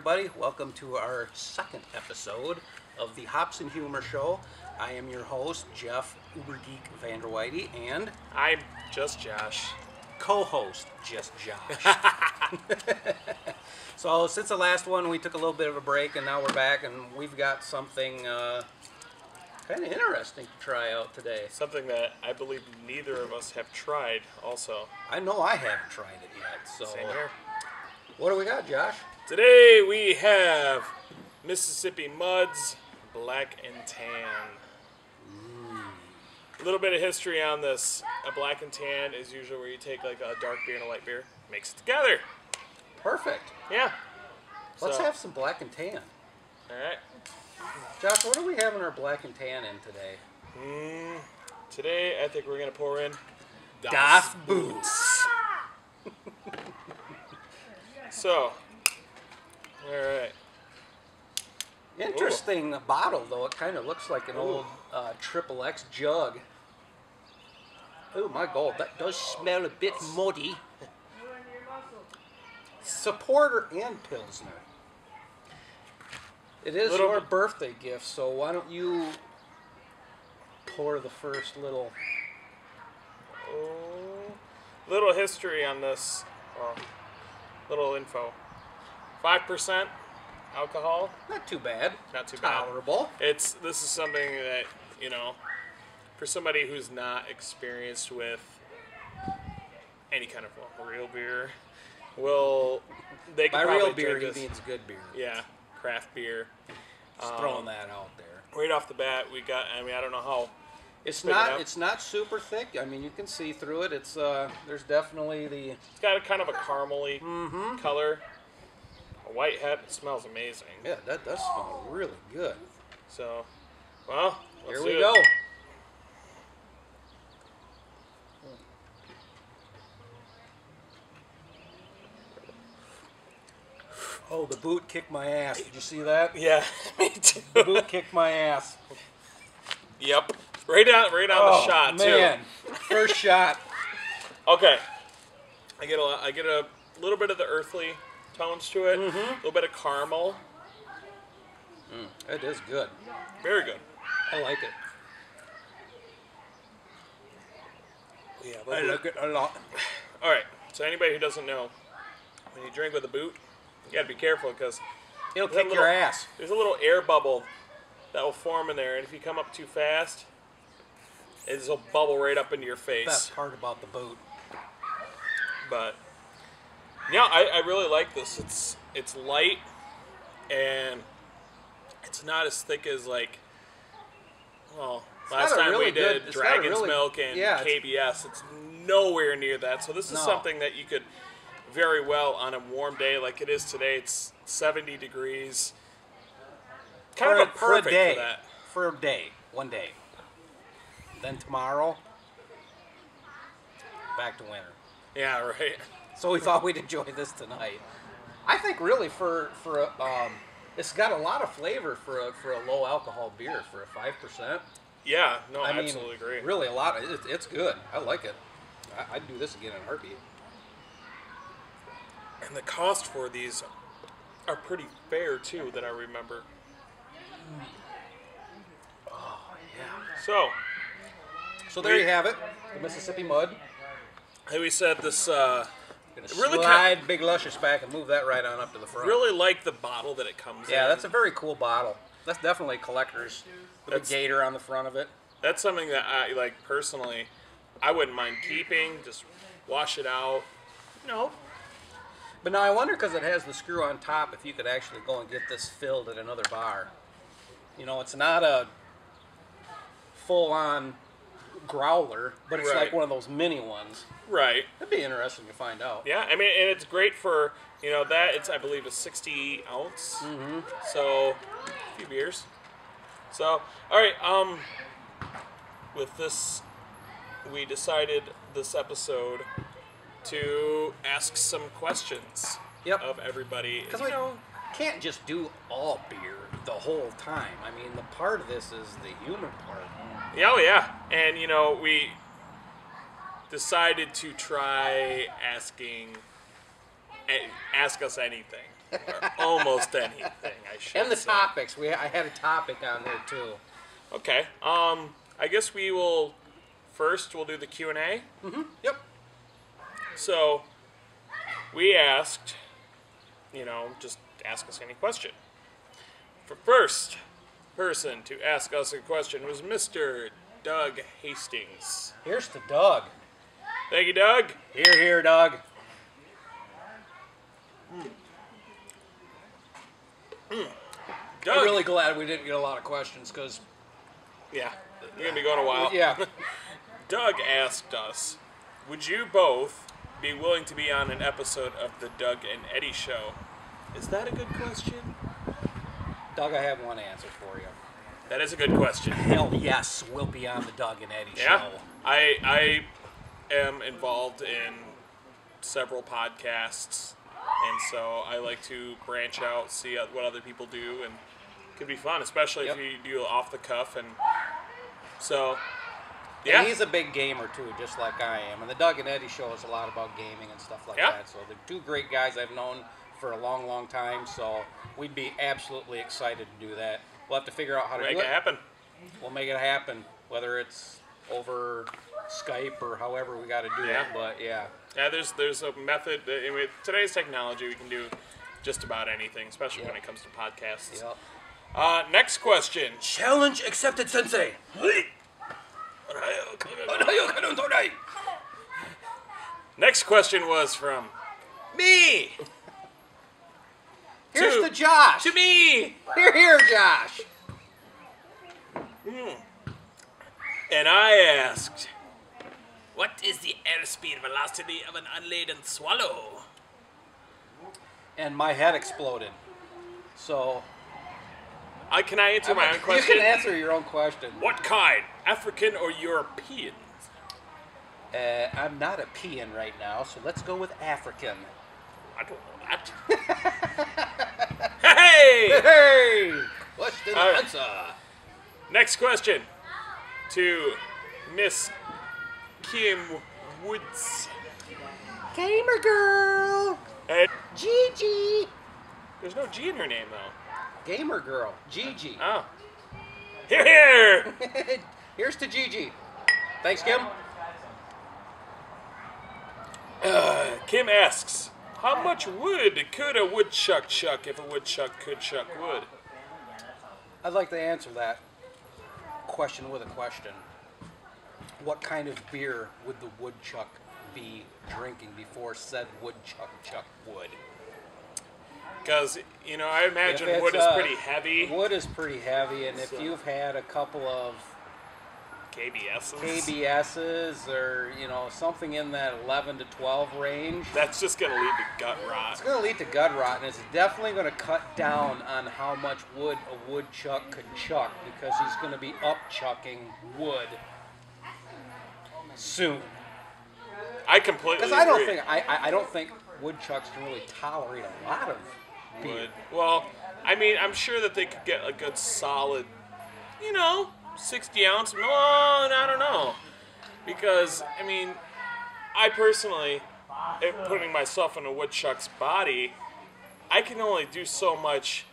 everybody. Welcome to our second episode of the Hops and Humor Show. I am your host, Jeff Ubergeek Vanderweide, and I'm just Josh. Co-host, just Josh. So since the last one, we took a little bit of a break, and now we're back, and we've got something kind of interesting to try out today. Something that I believe neither of us have tried also. I know I haven't tried it yet, so... Same here. What do we got, Josh? Today we have Mississippi Mud's Black and Tan. A little bit of history on this. A black and tan is usually where you take like a dark beer and a light beer, mix it together. Perfect. Yeah. Let's have some black and tan. All right. Josh, what are we having our black and tan in today? Today I think we're going to pour in Das Boots. So, all right. Interesting bottle, though. It kind of looks like an old Triple X jug. Oh my God, that does smell a bit muddy. Supporter and Pilsner. It is your birthday gift, so why don't you pour the first little... Little history on this. Little info. 5% alcohol. Not too bad. Not too bad. Tolerable. This is something that, you know, for somebody who's not experienced with any kind of real beer, they can By probably real beer, drink he this. means good beer. Yeah, craft beer. Just throwing that out there. Right off the bat, we got. I mean, I don't know how. It's not super thick. I mean, you can see through it. It's there's definitely the... It's got a kind of a caramely color. A white head. It smells amazing. Yeah, that does smell really good. So, well, here we go. Oh, the boot kicked my ass. Did you see that? Yeah, me too. The boot kicked my ass. Yep. Right on the shot, man. too. First shot. Okay. I get a little bit of the earthly tones to it. A little bit of caramel. It is good. Very good. I like it. Yeah, I like it a lot. All right. So anybody who doesn't know, when you drink with a boot, you gotta be careful because It'll kick your ass. There's a little air bubble that will form in there, and if you come up too fast, it will bubble right up into your face. Best part about the boot. But yeah, I really like this. It's light, and it's not as thick as like, well, last time we did Dragon's Milk and KBS. It's nowhere near that. So this is something that you could very well on a warm day like it is today. It's 70 degrees. Kind of perfect for that. For a day. One day. Then tomorrow, back to winter. Yeah, right. So we thought we'd enjoy this tonight. I think really it's got a lot of flavor for a low alcohol beer for a 5%. Yeah, no, I mean, absolutely agree. Really a lot. It's good. I like it. I'd do this again in a heartbeat. And the cost for these are pretty fair too, that I remember. Oh yeah. So there you have it. The Mississippi Mud. Like we said, this Gonna really slide Big Luscious back and move that right on up to the front. really like the bottle that it comes in. Yeah, that's a very cool bottle. That's definitely collector's with a gator on the front of it. That's something that I like personally. I wouldn't mind keeping. Just wash it out. No. But now I wonder, because it has the screw on top, if you could actually go and get this filled at another bar. You know, it's not a full-on growler, but it's like one of those mini ones. Right. That'd be interesting to find out. Yeah, I mean, and it's great for, you know, that. It's, I believe, a 60 ounce. So, a few beers. So, all right. With this, we decided this episode to ask some questions of everybody. Because we can't just do all beer the whole time. I mean, the part of this is the human part. Yeah, oh yeah. And, you know, we decided to try asking ask us anything. or almost anything, I should And the say. topics. I had a topic on there too. Okay. I guess we'll do the Q&A. Yep. So, we asked, just ask us any question. The first person to ask us a question was Mr. Doug Hastings. Here's to Doug. Thank you, Doug. Here, Doug. Doug. I'm really glad we didn't get a lot of questions because, Yeah, we're going to be going a while. yeah. Doug asked us, would you both be willing to be on an episode of the Doug and Eddie Show? Is that a good question? Doug, I have one answer for you. That is a good question. Hell yes, we'll be on the Doug and Eddie Yeah, show. I am involved in several podcasts, and so I like to branch out, see what other people do, and it could be fun, especially if you do off the cuff. And so, yeah. And he's a big gamer too, just like I am. And the Doug and Eddie show is a lot about gaming and stuff like that. So they're two great guys I've known for a long, long time. So we'd be absolutely excited to do that. We'll have to figure out how to Make do it happen. We'll make it happen, whether it's over Skype or however we got to do it. But yeah. Yeah, there's a method. With today's technology, we can do just about anything, especially when it comes to podcasts. Yep. Next question. Challenge accepted, Sensei. Next question was from me. Here's to Josh. To me. Here, Josh. And I asked, what is the airspeed velocity of an unladen swallow? And my head exploded. So Can I answer my own question? You can answer your own question. What kind? African or European? I'm not a peon right now, so let's go with African. I don't know that. Hey! Hey! Question and answer. Next question to Miss Kim Woods. Gamer girl. And Gigi. there's no G in her name, though. Gamer girl. Gigi. Oh. Here! Here's to Gigi. Thanks, Kim. Kim asks, how much wood could a woodchuck chuck if a woodchuck could chuck wood? I'd like to answer that question with a question. What kind of beer would the woodchuck be drinking before said woodchuck chuck wood? Because, I imagine wood is pretty heavy. Wood is pretty heavy, and if you've had a couple of KBSs or, something in that 11 to 12 range, that's just going to lead to gut rot. It's going to lead to gut rot, and it's definitely going to cut down on how much wood a woodchuck could chuck, because he's going to be up-chucking wood soon. I completely agree. Because I don't think woodchucks can really tolerate a lot of beer. Wood. Well, I'm sure that they could get a good solid, 60 ounce. No, I don't know. Because, I personally, putting myself in a woodchuck's body, I can only do so much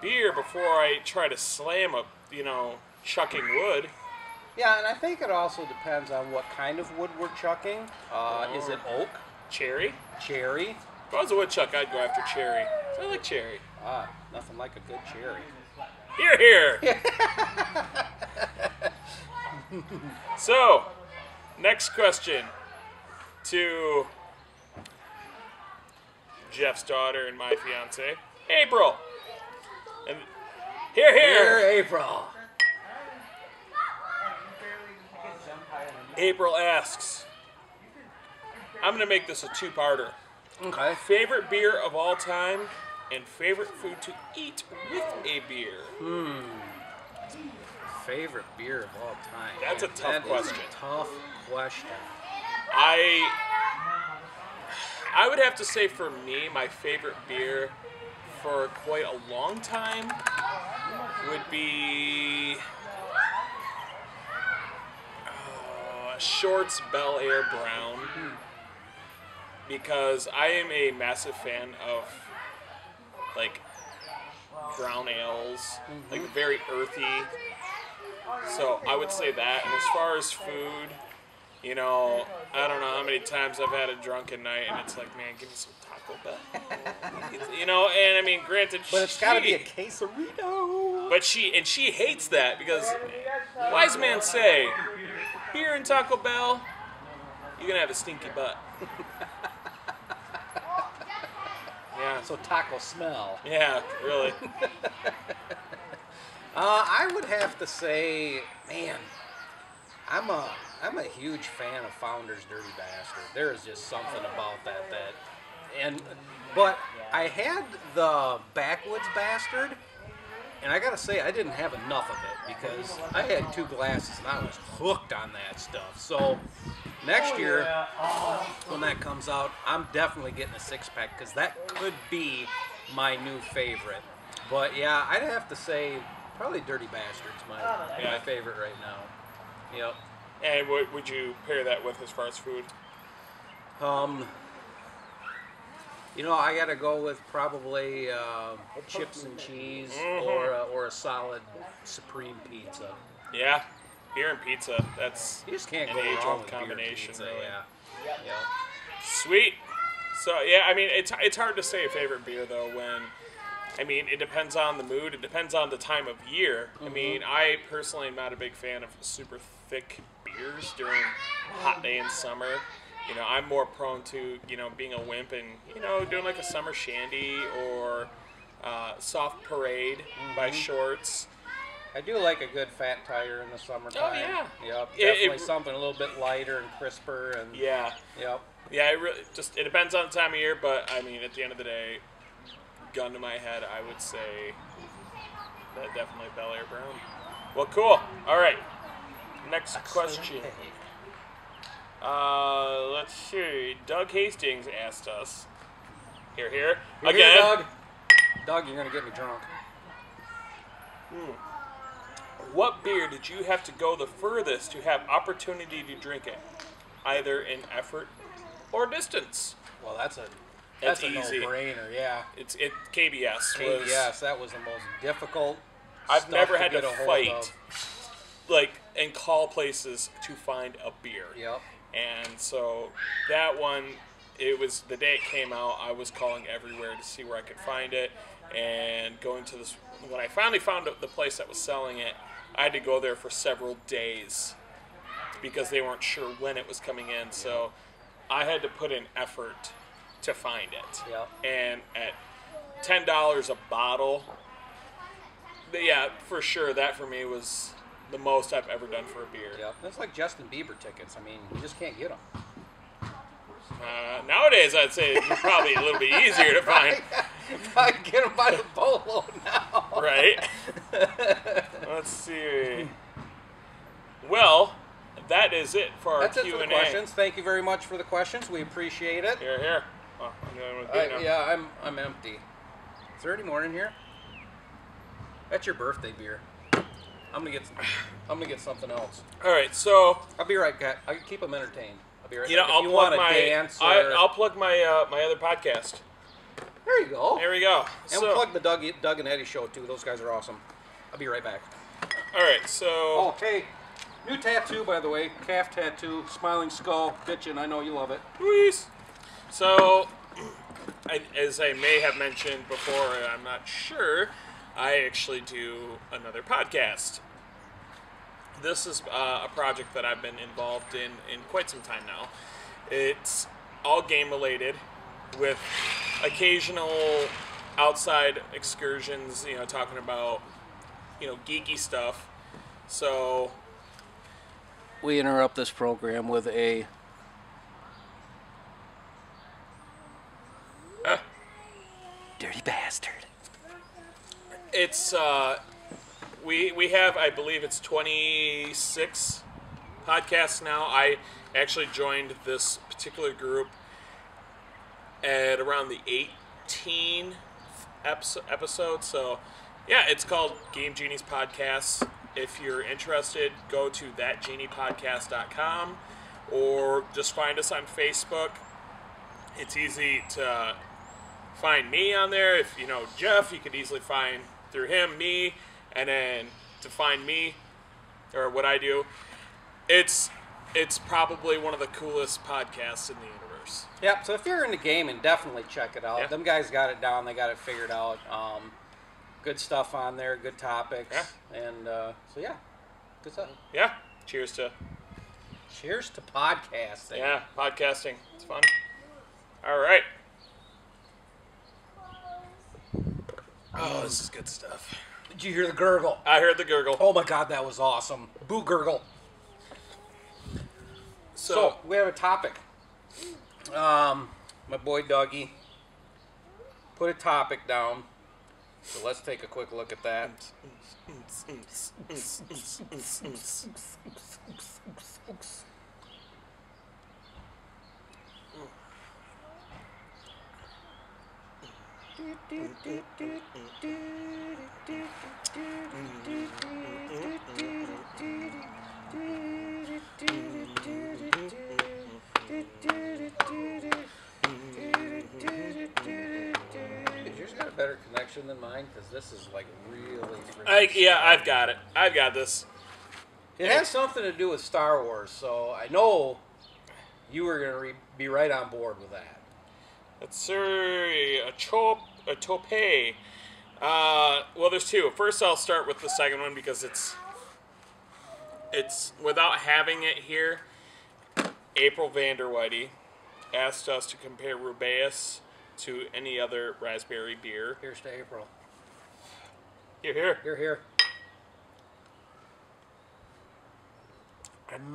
beer before I try to slam a, chucking wood. Yeah, and I think it also depends on what kind of wood we're chucking. Is it oak? Cherry? Cherry? If I was a woodchuck, I'd go after cherry. So I like cherry. Nothing like a good cherry. Here. So, next question to Jeff's daughter and my fiance, April. And here. April. April asks, I'm going to make this a two-parter. Okay. Favorite beer of all time and favorite food to eat with a beer. Favorite beer of all time. That's a tough question. Is a tough question. I would have to say for me, my favorite beer for quite a long time would be Short's Bel Air Brown, because I am a massive fan of like brown ales, like very earthy. So I would say that. And as far as food, you know, I don't know how many times I've had a drunken night, and it's like, man, give me some Taco Bell. You know, and I mean, granted, But it's got to be a quesarito. But she hates that because wise man say, beer and Taco Bell, you're gonna have a stinky butt. Yeah. So taco smell. Yeah, really. I would have to say, man, I'm a huge fan of Founder's Dirty Bastard. There is just something about that but I had the Backwoods Bastard, and I gotta say I didn't have enough of it because I had 2 glasses and I was hooked on that stuff. So next year when that comes out, I'm definitely getting a 6-pack because that could be my new favorite. But yeah, I'd have to say probably Dirty Bastard's my favorite right now. Yep. And what would you pair that with as far as food? You know, I gotta go with probably chips and cheese or a solid supreme pizza. Yeah, beer and pizza. That's You just can't an go wrong age-old with beer and combination, pizza, really. Yeah. Sweet. So yeah, I mean, it's hard to say a favorite beer though when, I mean, it depends on the mood. It depends on the time of year. I mean, I personally am not a big fan of super thick beers during a hot day in summer. You know, I'm more prone to, you know, being a wimp and, you know, doing like a summer shandy or soft parade by Shorts. I do like a good fat tire in the summertime. Oh, yeah. Yep. Definitely something a little bit lighter and crisper and Yeah. Yep. Yeah, it depends on the time of year, but I mean, at the end of the day, gun to my head, I would say that definitely Bel Air Brown. Well, cool. All right. Next question. Let's see. Doug Hastings asked us. Here. Here, Again. Doug. Doug, you're gonna get me drunk. What beer did you have to go the furthest to have opportunity to drink it, either in effort or distance? Well, that's a easy. no-brainer. Yeah. KBS. KBS. That was the most difficult. I've stuff never had get to a hold fight, of. like, and call places to find a beer. Yep. And so that one, it was the day it came out, I was calling everywhere to see where I could find it. And going to this, when I finally found the place that was selling it, I had to go there for several days because they weren't sure when it was coming in. So I had to put in effort to find it. Yep. And at $10 a bottle, yeah, for sure, that for me was the most I've ever done for a beer. Yep. That's like Justin Bieber tickets. I mean, you just can't get them. Nowadays, I'd say it's probably a little bit easier to find. I get them by the bolo now. Right? Let's see. Well, that is it for our That's Q&A. it for the questions. Thank you very much for the questions. We appreciate it. Here. Oh, I'm going with beer now. Yeah, I'm empty. Is there any more in here? That's your birthday beer. I'm gonna get something else. All right, so I'll be right back. I can keep them entertained. I'll be right you know, back. I'll plug my dance or... I'll plug my my other podcast. There you go. There we go. And we'll plug the Doug and Eddie show too. Those guys are awesome. I'll be right back. All right, so Oh, hey, new tattoo by the way, calf tattoo, smiling skull, bitchin'. I know you love it. Luis. So, as I may have mentioned before, I'm not sure, I actually do another podcast. This is a project that I've been involved in quite some time now. It's all game related with occasional outside excursions, you know, talking about, you know, geeky stuff. So We interrupt this program with a dirty bastard. it's we have, I believe it's 26 podcasts now. I actually joined this particular group at around the 18th episode. So yeah, it's called Game Genies Podcasts. If you're interested, go to thatgeniepodcast.com or just find us on Facebook. It's easy to find me on there. If you know Jeff, you could easily find through him, me, and then to find me, or what I do. It's probably one of the coolest podcasts in the universe. Yep, so if you're into gaming, definitely check it out. Yeah. Them guys got it down. They got it figured out. Good stuff on there, good topics. Yeah. And so, yeah, good stuff. Yeah. Cheers to podcasting. Yeah, podcasting. It's fun. All right. Oh, this is good stuff. Did you hear the gurgle? I heard the gurgle. Oh my God, that was awesome. Boo gurgle. So we have a topic. My boy Dougie put a topic down. So let's take a quick look at that. Yours got a better connection than mine because this is like really. I've got it. I've got this. It has something to do with Star Wars, so I know you were going to be right on board with that. It's a tope. Well, there's two. First, I'll start with the second one because it's without having it here. April Vanderwhite asked us to compare Rubaeus to any other raspberry beer. Here's to April. You're here. You're here.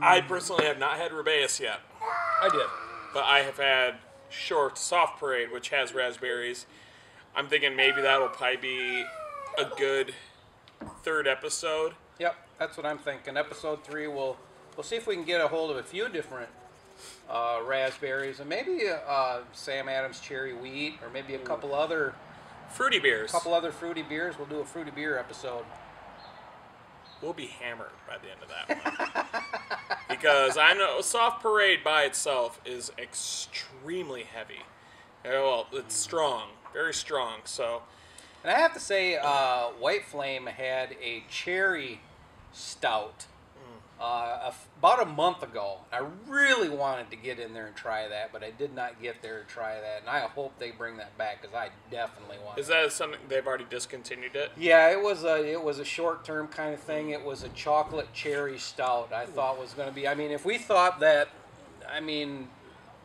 I personally have not had Rubaeus yet, I did. but I have had Short Soft Parade, which has raspberries. I'm thinking maybe that'll probably be a good third episode. Yep, that's what I'm thinking. Episode 3, we'll see if we can get a hold of a few different raspberries, and maybe Sam Adams Cherry Wheat, or maybe a couple other Fruity beers. fruity beers. We'll do a fruity beer episode. We'll be hammered by the end of that one. Because I know Soft Parade by itself is extremely heavy. Well, it's strong. Very strong. So, And I have to say, White Flame had a cherry stout about a month ago. I really wanted to get in there and try that, but I did not get there to try that. And I hope they bring that back because I definitely want. Is that something they've already discontinued it? Yeah, it was a short-term kind of thing. It was a chocolate cherry stout. I thought was going to be. I mean, if we thought that,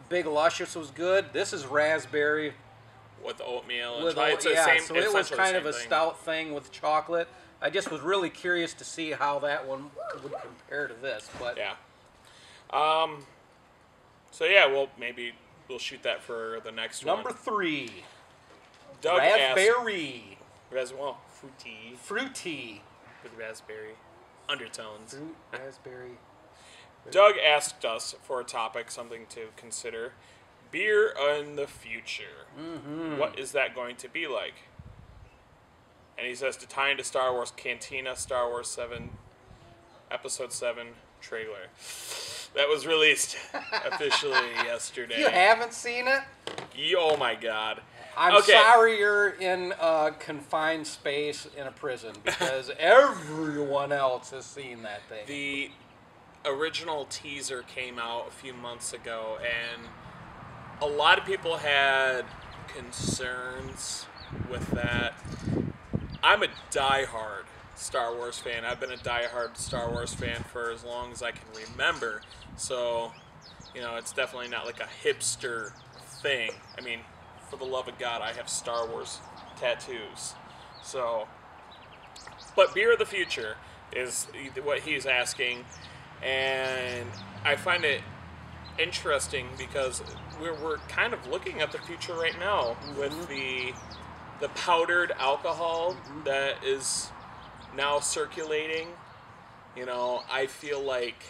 Big Luscious was good, this is raspberry With oatmeal and with chocolate. It's the yeah. same, So it was essentially kind the of a same thing. stout thing with chocolate. I just was really curious to see how that one would compare to this, but Yeah. So yeah, well, maybe we'll shoot that for the next number one. 3, Doug asked, raspberry, fruity fruity, with raspberry undertones. fruit, raspberry. Doug asked us for a topic, something to consider. Beer in the future. Mm-hmm. What is that going to be like? And he says to tie into Star Wars Cantina, Star Wars 7, Episode 7 trailer. That was released officially yesterday. You haven't seen it? Oh my god. I'm Okay. sorry you're in a confined space in a prison because everyone else has seen that thing. The original teaser came out a few months ago, and a lot of people had concerns with that. I'm a diehard Star Wars fan. I've been a diehard Star Wars fan for as long as I can remember. So, it's definitely not like a hipster thing. I mean, for the love of God, I have Star Wars tattoos. So, but Beer of the Future is what he's asking. And I find it interesting because we're kind of looking at the future right now with the powdered alcohol that is now circulating. I feel like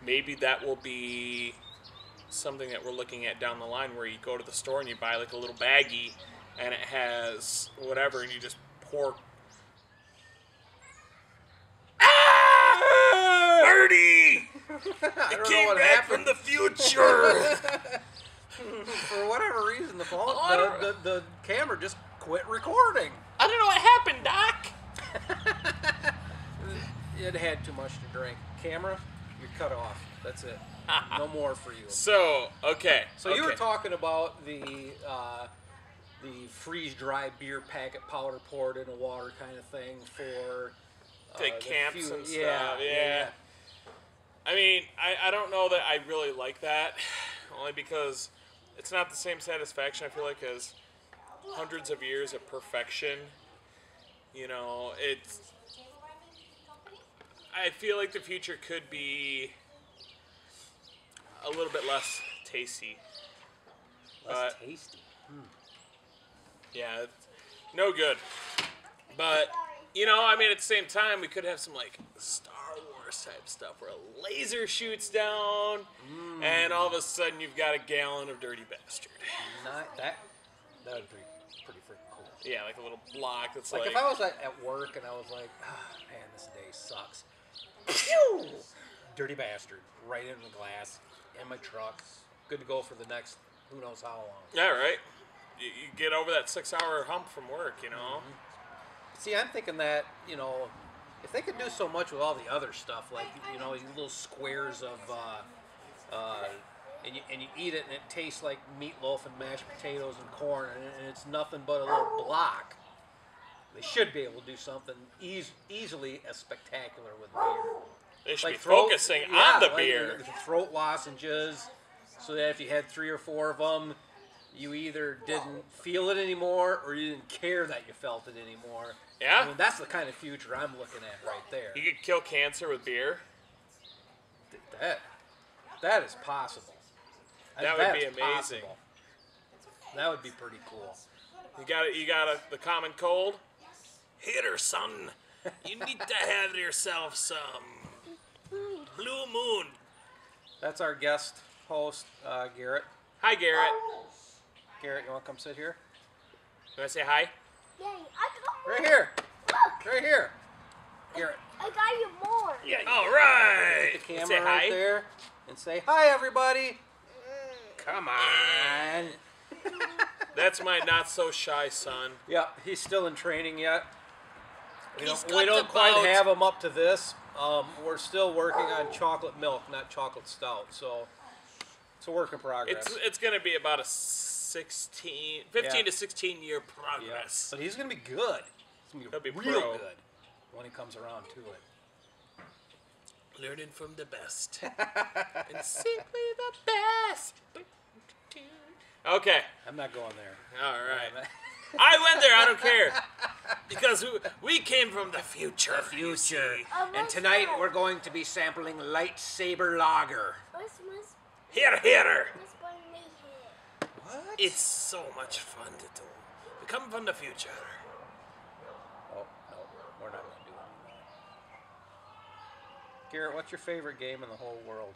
maybe that will be something that we're looking at down the line where you go to the store and you buy like a little baggie and it has whatever and you just pour. Birdie! It came back from the future! For whatever reason, the phone, I don't the camera just quit recording. I don't know what happened, Doc. It had too much to drink. Camera, you're cut off. That's it. No more for you. So, okay. So you were talking about the freeze-dried beer packet powder poured in a water kind of thing for the camps and stuff. Yeah. I mean, I don't know that I really like that, only because it's not the same satisfaction, I feel like, as hundreds of years of perfection. You know, I feel like the future could be a little bit less tasty. Less tasty. Yeah, no good. But, you know, I mean, at the same time, we could have some, like, Star Wars type stuff where a laser shoots down, and all of a sudden you've got a gallon of Dirty Bastard. That would be pretty freaking cool. Yeah, like a little block that's Like like... if I was at work and I was like, oh, man, this day sucks. Pew! Dirty Bastard. Right in the glass. In my truck. Good to go for the next who knows how long. Yeah, right. You get over that 6-hour hump from work, you know? See, I'm thinking that, you know, if they could do so much with all the other stuff, like, you know, these little squares of, and you eat it and it tastes like meatloaf and mashed potatoes and corn, and it's nothing but a little block. They should be able to do something easily as spectacular with beer. They should Like be focusing on the beer. Like throat lozenges, so that if you had 3 or 4 of them, you either didn't feel it anymore or you didn't care that you felt it anymore. Yeah? I mean, that's the kind of future I'm looking at right there. You could kill cancer with beer. That is possible. That would be That's amazing. possible. That would be pretty cool. You got the common cold? Hit her, son. You need to have yourself some Blue Moon. That's our guest host, Garrett. Hi, Garrett. Garrett, you want to come sit here? You want to say hi? Yay, I Right here. Right here. Garrett. got you more. Yeah. All right. Put the camera say right hi. there and say, hi, everybody. Come on. That's my not-so-shy son. Yeah, he's still in training yet. We He's don't got quite about- have him up to this. We're still working on chocolate milk, not chocolate stout. So it's a work in progress. It's going to be about a 15 Yeah. to 16 year Yeah. progress. But he's going to be good. He's going to He'll be be real pro. good when he comes around to it. Learning from the best. And simply the best. Okay. I'm not going there. All right. I went there. I don't care. Because we came from the future. Future. see. And tonight we're going to be sampling Lightsaber Lager. What's Here. going me here? What? It's so much fun to do. We come from the future. Oh, no. We're not going to do it. Garrett, what's your favorite game in the whole world?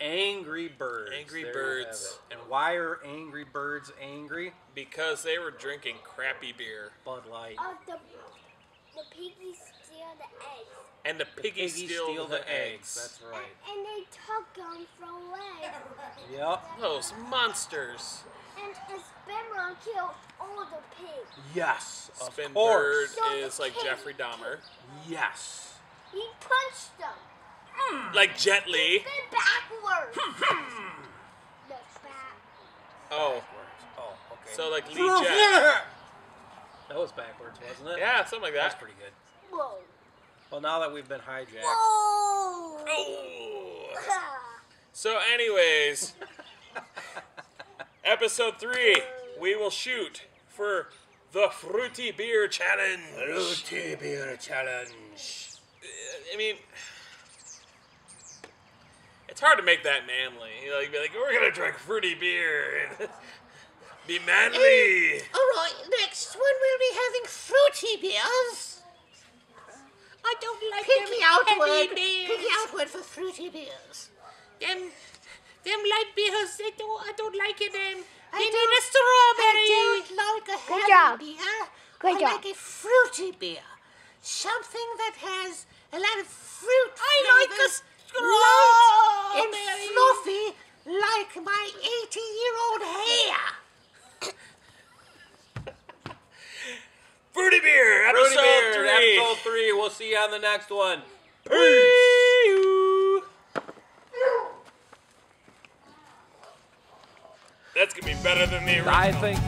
Angry Birds. Angry There you Birds. have it. And why are Angry Birds angry? Because they were drinking crappy beer. Bud Light. The piggies steal the eggs. And the piggies Piggies steal the eggs. That's right. And they took them from away. Yep. Those monsters. And Spimmer killed all the pigs. Yes. Of Spinbird course. So is like pig- Jeffrey Dahmer. Yes. He punched them. Like Jet Li. Spin backwards. The back. Oh, Oh, okay. so like Lee Jet. That was backwards, wasn't it? Yeah, something like That's that. pretty good. Whoa. Well, now that we've been hijacked. Whoa. Oh. So, anyways, episode 3, we will shoot for the Fruity Beer Challenge. Fruity Beer Challenge. I mean, it's hard to make that manly. You know, you'd be like, we're gonna drink fruity beer and be manly. Alright, next one we'll be having fruity beers. I don't like Pinky them outward. heavy beers. Pinky outward for fruity beers. Them light beers, I don't like it. They I need don't- a strawberry. I don't like a Good heavy job. beer. Good I job. like a fruity beer. Something that has a lot of fruit I like a flavors, light and strawberry. fluffy like my 80-year-old hair. Fruity Beer, Fruity Beer, episode 3. episode 3. We'll see you on the next one. That's gonna be better than the original. I think